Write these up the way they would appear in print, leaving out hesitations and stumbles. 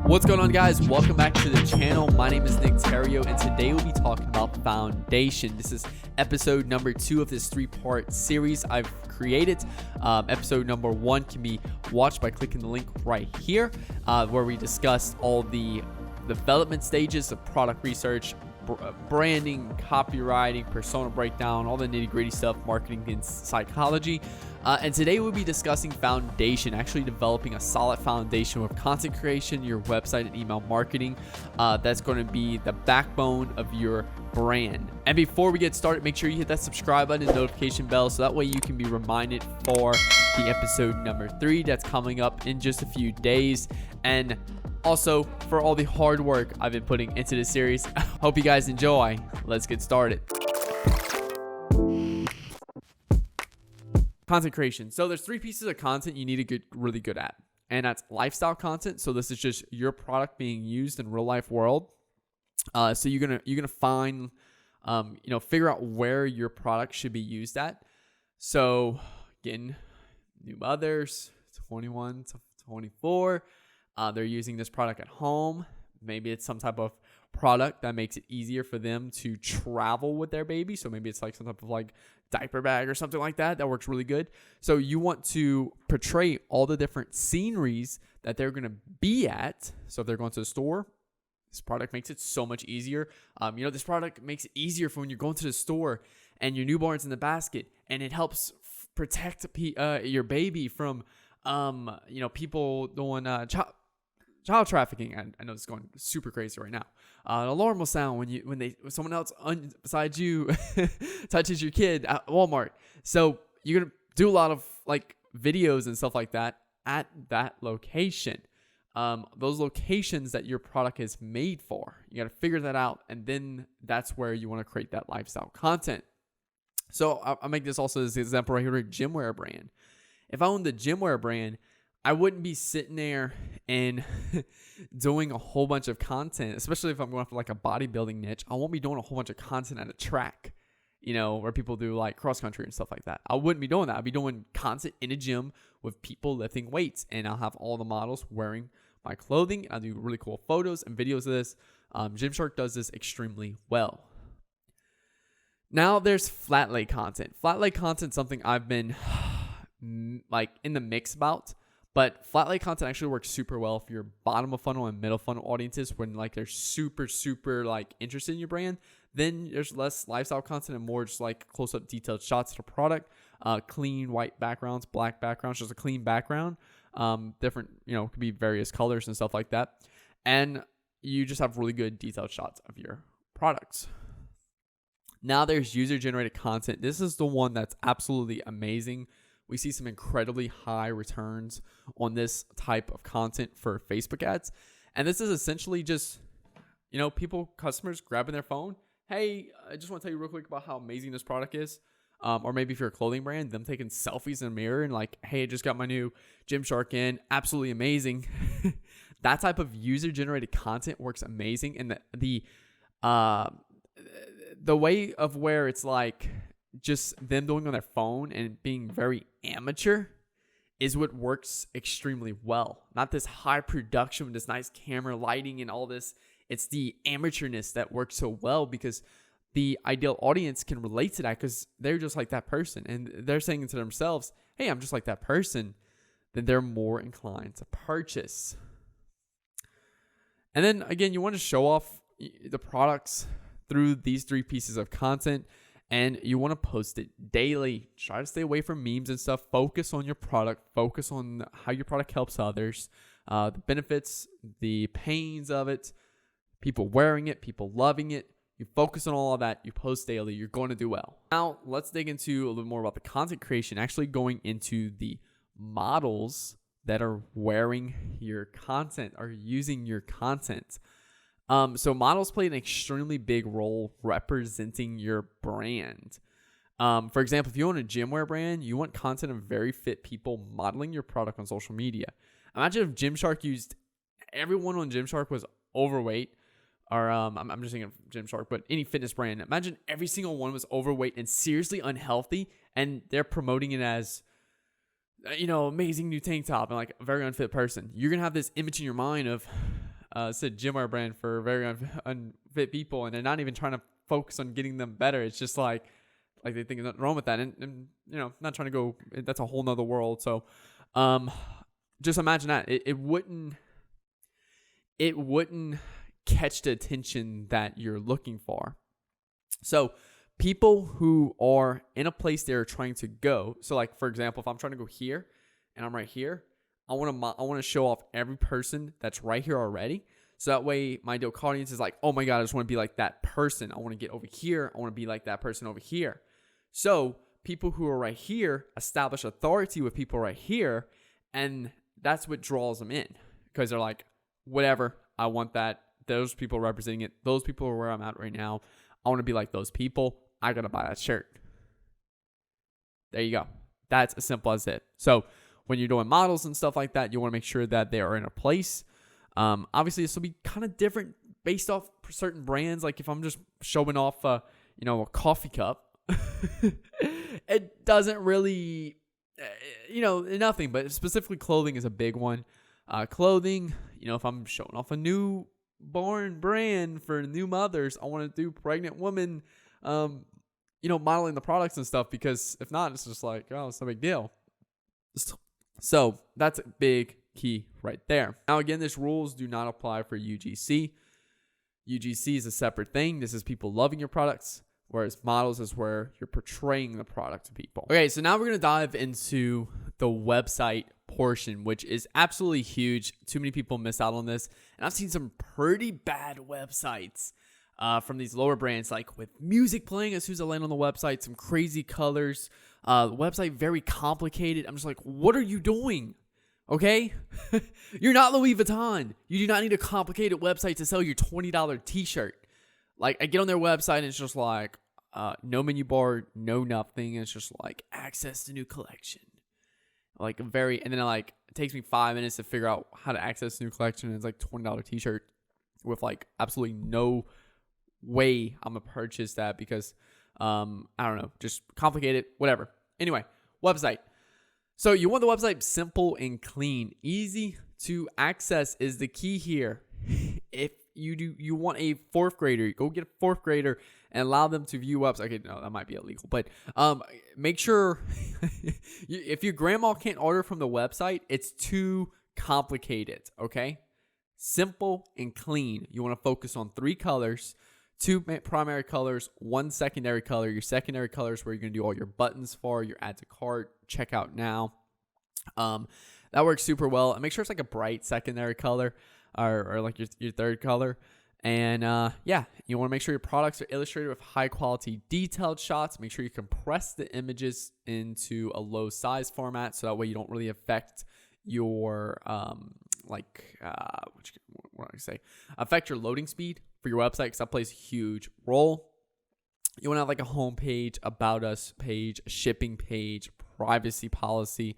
What's going on, guys? Welcome back to the channel. My name is Nick Theriot, and today we'll be talking about foundation. This is episode number 2 of this 3-part series I've created. Episode number 1 can be watched by clicking the link right here, where we discussed all the development stages of product research, branding, copywriting, persona breakdown, all the nitty-gritty stuff, marketing and psychology. And today we'll be discussing foundation, actually developing a solid foundation with content creation, your website and email marketing. That's going to be the backbone of your brand. And before we get started, make sure you hit that subscribe button and notification bell so that way you can be reminded for the episode number 3 that's coming up in just a few days. And also for all the hard work I've been putting into this series. Hope you guys enjoy. Let's get started. Content creation. So there's 3 pieces of content you need to get really good at. And that's lifestyle content. So this is just your product being used in real life world. So you're gonna find, figure out where your product should be used at. So again, new mothers, 21 to 24. They're using this product at home. Maybe it's some type of product that makes it easier for them to travel with their baby. So maybe it's like some type of like diaper bag or something like that. That works really good. So you want to portray all the different sceneries that they're going to be at. So if they're going to the store, this product makes it so much easier. This product makes it easier for when you're going to the store and your newborn's in the basket, and it helps protect your baby from, people doing child trafficking. I know it's going super crazy right now. An alarm will sound when someone else besides you touches your kid at Walmart. So you're gonna do a lot of like videos and stuff like that at that location. Those locations that your product is made for. You got to figure that out, and then that's where you want to create that lifestyle content. So I'll make this also as an example right here, a gymwear brand. If I owned the gymwear brand, I wouldn't be sitting there and doing a whole bunch of content, especially if I'm going for like a bodybuilding niche. I won't be doing a whole bunch of content at a track, where people do like cross country and stuff like that. I wouldn't be doing that. I'd be doing content in a gym with people lifting weights, and I'll have all the models wearing my clothing. I'll do really cool photos and videos of this. Gymshark does this extremely well. Now there's flat lay content. Flat lay content is something I've been like in the mix about. But flat lay content actually works super well for your bottom of funnel and middle funnel audiences when like they're super, super like interested in your brand. Then there's less lifestyle content and more just like close up detailed shots of the product, clean white backgrounds, black backgrounds, just a clean background, different, could be various colors and stuff like that. And you just have really good detailed shots of your products. Now there's user generated content. This is the one that's absolutely amazing. We see some incredibly high returns on this type of content for Facebook ads. And this is essentially just, customers grabbing their phone. Hey, I just want to tell you real quick about how amazing this product is. Or maybe if you're a clothing brand, them taking selfies in the mirror and like, hey, I just got my new Gymshark in. Absolutely amazing. That type of user generated content works amazing. And the way of where it's like, just them doing on their phone and being very amateur is what works extremely well. Not this high production with this nice camera lighting and all this. It's the amateurness that works so well because the ideal audience can relate to that because they're just like that person. And they're saying to themselves, hey, I'm just like that person. Then they're more inclined to purchase. And then again, you want to show off the products through these 3 pieces of content. And you want to post it daily. Try to stay away from memes and stuff. Focus on your product. Focus on how your product helps others. The benefits, the pains of it, people wearing it, people loving it. You focus on all of that. You post daily. You're going to do well. Now, let's dig into a little more about the content creation. Actually going into the models that are wearing your content or using your content. So models play an extremely big role representing your brand. For example, if you own a gymwear brand, you want content of very fit people modeling your product on social media. Imagine if Gymshark used everyone on Gymshark was overweight, or I'm just thinking of Gymshark, but any fitness brand. Imagine every single one was overweight and seriously unhealthy, and they're promoting it as amazing new tank top and like a very unfit person. You're going to have this image in your mind of, said gym wear brand for very unfit people. And they're not even trying to focus on getting them better. It's just like they think there's nothing wrong with that. And not trying to go, that's a whole nother world. So, just imagine that it wouldn't catch the attention that you're looking for. So people who are in a place they're trying to go. So like, for example, if I'm trying to go here and I'm right here, I want to show off every person that's right here already. So that way my ideal audience is like, oh my God, I just want to be like that person. I want to get over here. I want to be like that person over here. So people who are right here establish authority with people right here. And that's what draws them in, because they're like, whatever, I want that. Those people representing it. Those people are where I'm at right now. I want to be like those people. I got to buy that shirt. There you go. That's as simple as it. So when you're doing models and stuff like that, you want to make sure that they are in a place. Obviously, this will be kind of different based off certain brands. Like if I'm just showing off, a coffee cup, it doesn't really, nothing. But specifically, clothing is a big one. Clothing, if I'm showing off a newborn brand for new mothers, I want to do pregnant women, modeling the products and stuff, because if not, it's just like, oh, it's no big deal. So that's a big key right there. Now, again, these rules do not apply for UGC. UGC is a separate thing. This is people loving your products, whereas models is where you're portraying the product to people. Okay, so now we're going to dive into the website portion, which is absolutely huge. Too many people miss out on this. And I've seen some pretty bad websites from these lower brands, like with music playing as soon as I land on the website, some crazy colors, website very complicated. I'm just like, what are you doing? Okay? You're not Louis Vuitton. You do not need a complicated website to sell your $20 t-shirt. Like, I get on their website and it's just like, no menu bar, no nothing. It's just like, access to new collection. Like and then it takes me 5 minutes to figure out how to access the new collection. And it's like $20 t-shirt with like absolutely no way I'm gonna purchase that, because I don't know, just complicated, whatever. Anyway, website. So you want the website simple and clean. Easy to access is the key here. If you want a fourth grader, go get a fourth grader and allow them to view websites. Okay, no, that might be illegal, but make sure if your grandma can't order from the website, it's too complicated. Okay, simple and clean. You want to focus on 3 colors, 2 primary colors, 1 secondary color. Your secondary color is where you're going to do all your buttons for, your add to cart, checkout now. That works super well. And make sure it's like a bright secondary color or like your third color. And you want to make sure your products are illustrated with high quality detailed shots. Make sure you compress the images into a low size format, so that way you don't really affect your affect your loading speed for your website, because that plays a huge role. You want to have like a home page, about us page, a shipping page, privacy policy,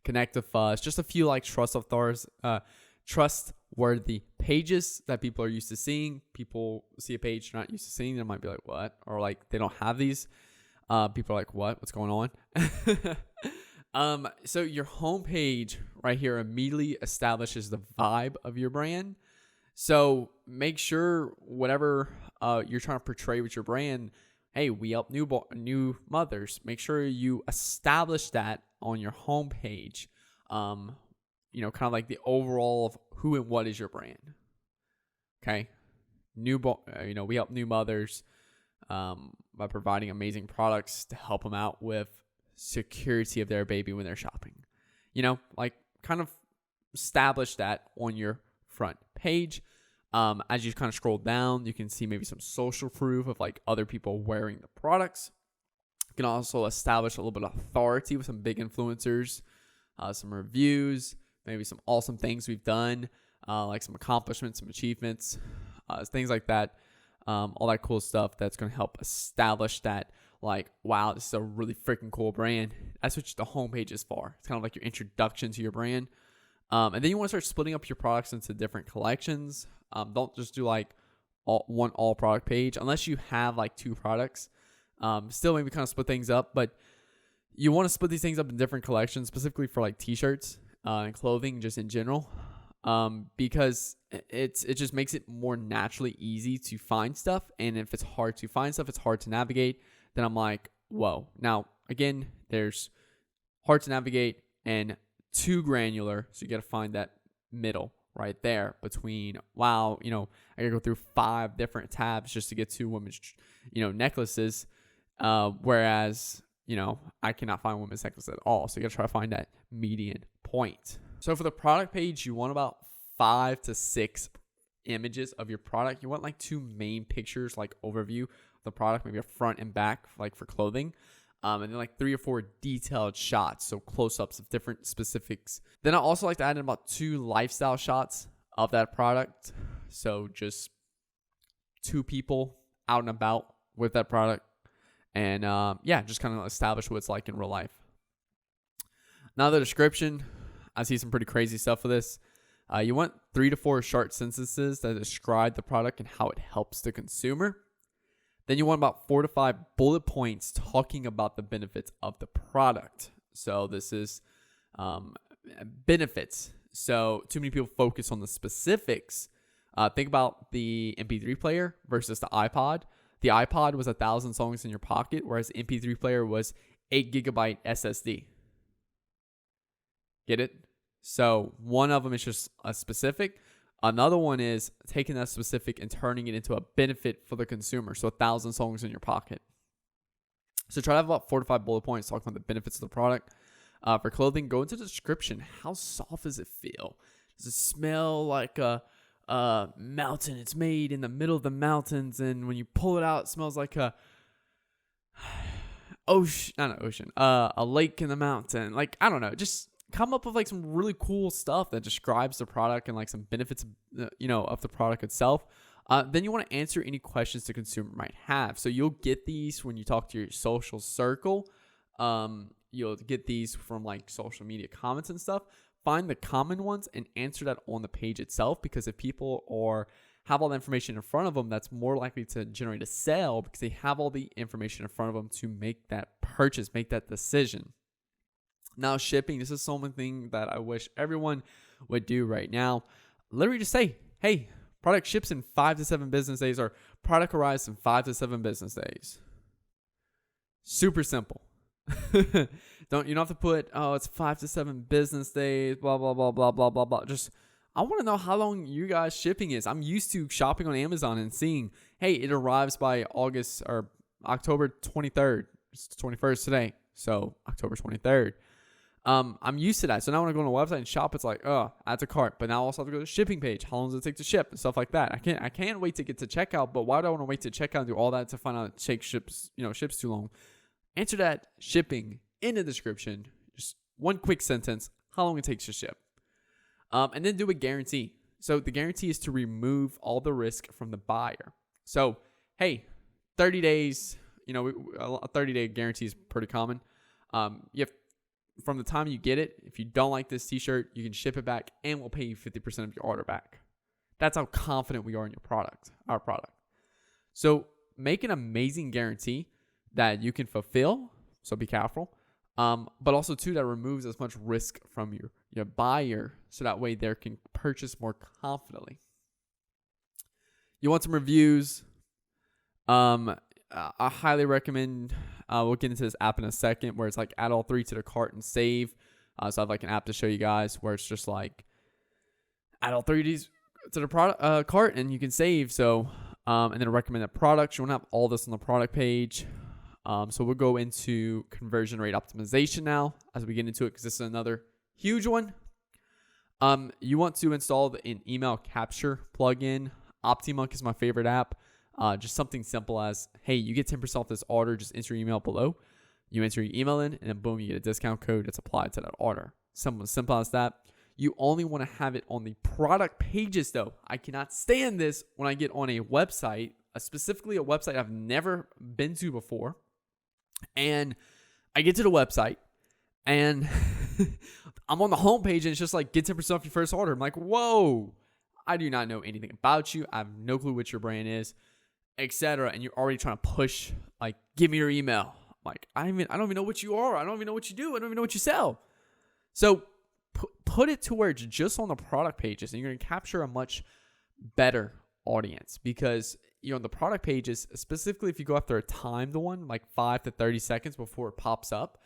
connect with us, just a few like trustworthy pages that people are used to seeing. People see a page they're not used to seeing, they might be like, what? Or like they don't have these. People are like, what's going on? So your homepage right here immediately establishes the vibe of your brand. So make sure whatever you're trying to portray with your brand, hey, we help new mothers. Make sure you establish that on your homepage. Kind of like the overall of who and what is your brand. Okay, we help new mothers by providing amazing products to help them out with security of their baby when they're shopping. Kind of establish that on your front page. As you kind of scroll down, you can see maybe some social proof of like other people wearing the products. You can also establish a little bit of authority with some big influencers, some reviews, maybe some awesome things we've done, like some accomplishments, some achievements, things like that. All that cool stuff that's going to help establish that, like, wow, this is a really freaking cool brand. That's what the homepage is for. It's kind of like your introduction to your brand. And then you want to start splitting up your products into different collections. Don't just do like one all product page unless you have like 2 products. Still maybe kind of split things up, but You want to split these things up in different collections, specifically for like t-shirts and clothing just in general, because it just makes it more naturally easy to find stuff. And if it's hard to find stuff, it's hard to navigate, then I'm like, whoa. Now, again, there's hard to navigate and too granular. So you got to find that middle right there between, wow, I got to go through 5 different tabs just to get to women's, necklaces. Whereas, I cannot find women's necklaces at all. So you got to try to find that median point. So for the product page, you want about 5 to 6 images of your product. You want like 2 main pictures, like overview of the product, maybe a front and back, like for clothing. And then like 3 or 4 detailed shots, so close-ups of different specifics. Then I also like to add in about 2 lifestyle shots of that product. So just 2 people out and about with that product. And just kind of establish what it's like in real life. Now the description, I see some pretty crazy stuff for this. You want 3 to 4 short sentences that describe the product and how it helps the consumer. Then you want about 4 to 5 bullet points talking about the benefits of the product. So this is benefits. So too many people focus on the specifics. Think about the MP3 player versus the iPod. The iPod was 1,000 songs in your pocket, whereas the MP3 player was 8 gigabyte SSD. Get it? So one of them is just a specific. Another one is taking that specific and turning it into a benefit for the consumer. So 1,000 songs in your pocket. So try to have about 4 to 5 bullet points talking about the benefits of the product. For clothing, go into the description. How soft does it feel? Does it smell like a mountain? It's made in the middle of the mountains, and when you pull it out, it smells like a ocean. Not an ocean. A lake in the mountain. Like, I don't know. Just come up with like some really cool stuff that describes the product and like some benefits, of the product itself. Then you want to answer any questions the consumer might have. So you'll get these when you talk to your social circle. You'll get these from like social media comments and stuff. Find the common ones and answer that on the page itself, because if people have all the information in front of them, that's more likely to generate a sale because they have all the information in front of them to make that purchase, make that decision. Now, shipping, this is something that I wish everyone would do right now. Literally just say, hey, product ships in 5 to 7 business days, or product arrives in 5 to 7 business days. Super simple. You don't have to put, it's 5 to 7 business days, blah, blah, blah, blah, blah, blah, blah. Just, I want to know how long you guys shipping is. I'm used to shopping on Amazon and seeing, hey, it arrives by August or October 23rd. It's the 21st today. So October 23rd. I'm used to that. So now when I go on a website and shop, it's like, add to cart. But now I also have to go to the shipping page. How long does it take to ship and stuff like that? I can't wait to get to checkout. But why do I want to wait to checkout and do all that to find out it ships too long? Answer that shipping in the description. Just one quick sentence. How long it takes to ship. And then do a guarantee. So the guarantee is to remove all the risk from the buyer. So, hey, 30 days, a 30-day guarantee is pretty common. From the time you get it, if you don't like this t-shirt, you can ship it back and we'll pay you 50% of your order back. That's how confident we are in our product. So make an amazing guarantee that you can fulfill. So be careful. But also too, that removes as much risk from your buyer. So that way they can purchase more confidently. You want some reviews. I highly recommend, we'll get into this app in a second, where it's like add all 3 to the cart and save. So I have like an app to show you guys where it's just like add all 3 of these to the product cart and you can save. So, and then recommended products. You want to have all this on the product page. So we'll go into conversion rate optimization now as we get into it, because this is another huge one. You want to install an email capture plugin. OptiMonk is my favorite app. Just something simple as, hey, you get 10% off this order. Just enter your email below. You enter your email in, and then boom, you get a discount code that's applied to that order. Simple as that. You only want to have it on the product pages, though. I cannot stand this when I get on a website, specifically a website I've never been to before. And I get to the website, and I'm on the homepage, and it's just like, get 10% off your first order. I'm like, whoa, I do not know anything about you. I have no clue what your brand is, etc. And you're already trying to push, like, give me your email. Like, I don't even know what you are. I don't even know what you do. I don't even know what you sell. So put it to where it's just on the product pages, and you're going to capture a much better audience, because the product pages, specifically if you go after a timed one, like 5 to 30 seconds before it pops up,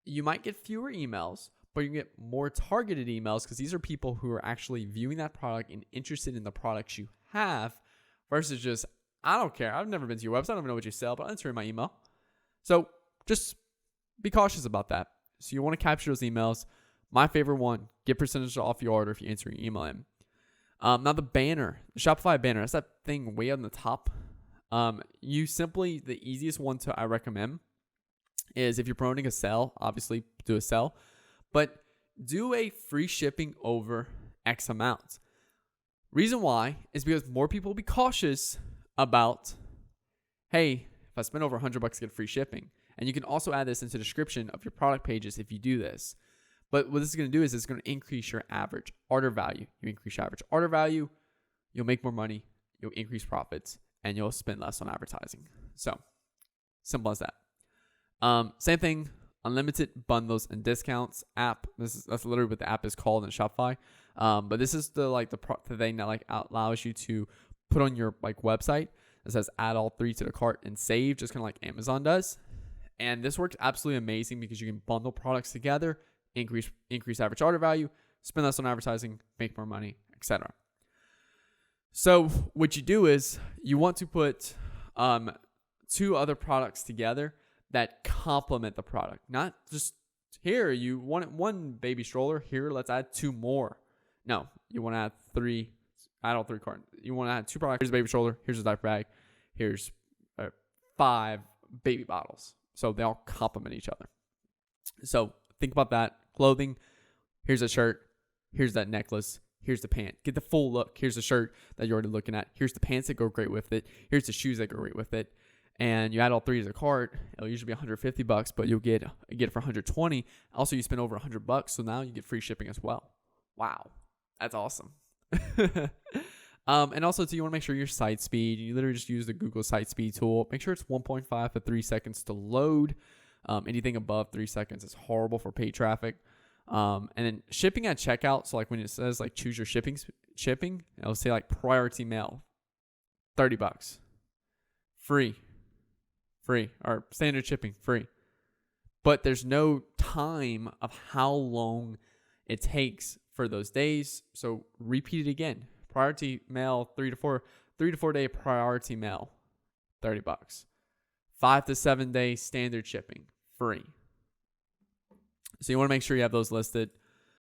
you might get fewer emails, but you can get more targeted emails, because these are people who are actually viewing that product and interested in the products you have, versus just, I don't care, I've never been to your website, I don't even know what you sell, but I'll enter in my email. So just be cautious about that. So you want to capture those emails. My favorite one, get percentage off your order if you enter your email in. Now the banner, the Shopify banner, that's that thing way on the top. The easiest one I recommend is, if you're promoting a sale, obviously do a sale, but do a free shipping over X amount. Reason why is because more people will be cautious about, hey, if I spend over $100 to get free shipping. And you can also add this into the description of your product pages if you do this. But what this is going to do is it's going to increase your average order value. You increase your average order value, you'll make more money, you'll increase profits, and you'll spend less on advertising. So simple as that. Same thing, unlimited bundles and discounts app. That's literally what the app is called in Shopify. But this is the thing that allows you to put on your website. It says add all 3 to the cart and save, just kind of like Amazon does. And this works absolutely amazing, because you can bundle products together, increase average order value, spend less on advertising, make more money, etc. So what you do is you want to put 2 other products together that complement the product. Not just, here, you want one baby stroller, here, let's add 2 more. No, you want to add 3, add all 3 cartons. You want to add 2 products. Here's a baby stroller, here's a diaper bag, here's 5 baby bottles. So they all complement each other. So think about that. Clothing, here's a shirt, here's that necklace, here's the pant. Get the full look. Here's the shirt that you're already looking at. Here's the pants that go great with it. Here's the shoes that go great with it. And you add all 3 to the cart, it'll usually be $150, but you'll get it for $120. Also, you spend over $100, so now you get free shipping as well. Wow, that's awesome. And also, too, you want to make sure your site speed, you literally just use the Google site speed tool. Make sure it's 1.5 to 3 seconds to load. Anything above 3 seconds is horrible for paid traffic. And then shipping at checkout. So when it says choose your shipping, it'll say priority mail, $30, free, or standard shipping, free. But there's no time of how long it takes for those days. So repeat it again. Priority mail, 3 to 4 day priority mail, $30. 5 to 7 day standard shipping, free. So you want to make sure you have those listed.